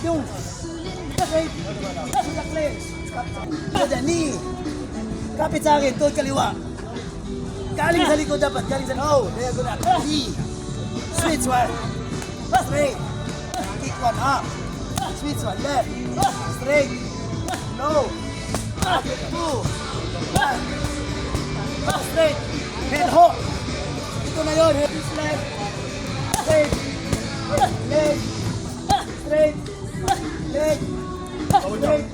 Yung. Straight. Sulakli. Yan, knee. Kapit sa akin, tuhod kaliwa. Galing sa likod dapat, galing sa likod. Oh, there you go na. Knee. Switch one. Straight. Kick one up. Switch one left. Straight. No. Two. One. Straight. Head hook. Ito na yun. Head left. Straight. Leg. Straight. Leg. Straight.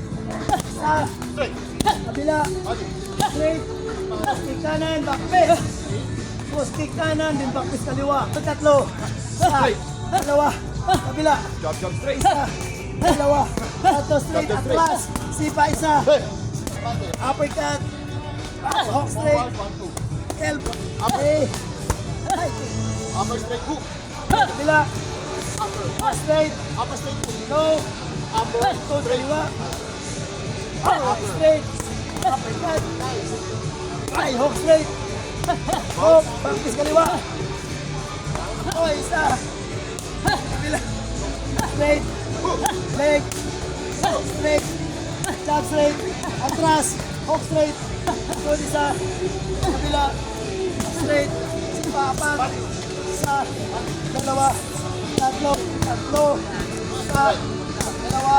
Sa. Kabila. Straight. Kick kanan. Back fist. Post kick kanan. Din back fist kaliwa. Tatlo. Sa. Dalawa. Kabila. Jump straight. Isa. Dalawa. Tatlo straight. Atlas. Sipa isa. Uppercut. Hook straight. Elbow. Hey. High kick. Upper straight hook. Kabila. Upper. Straight. Upper straight hook. No. Upper Tuhod straight. kaliwa. Straight. Uppercut. Ay, hook straight. Hook. Bangkis kaliwa. Oh, isa. Kabila. Straight. Leg. Straight. Jab straight. Atras. Hook straight. Tuhod isa. Kabila. Straight. Sipa apat. Isa. Dalawa. Tatlo. Tatlo. Isa. Dalawa.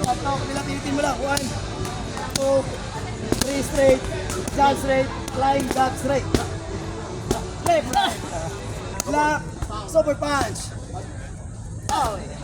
Tatlo. Kabila. Pilitin mo lang. 1, 2, 3 straight. Jab straight. Flying jab straight. Left. Right. Block. Super punch. Oh, yeah.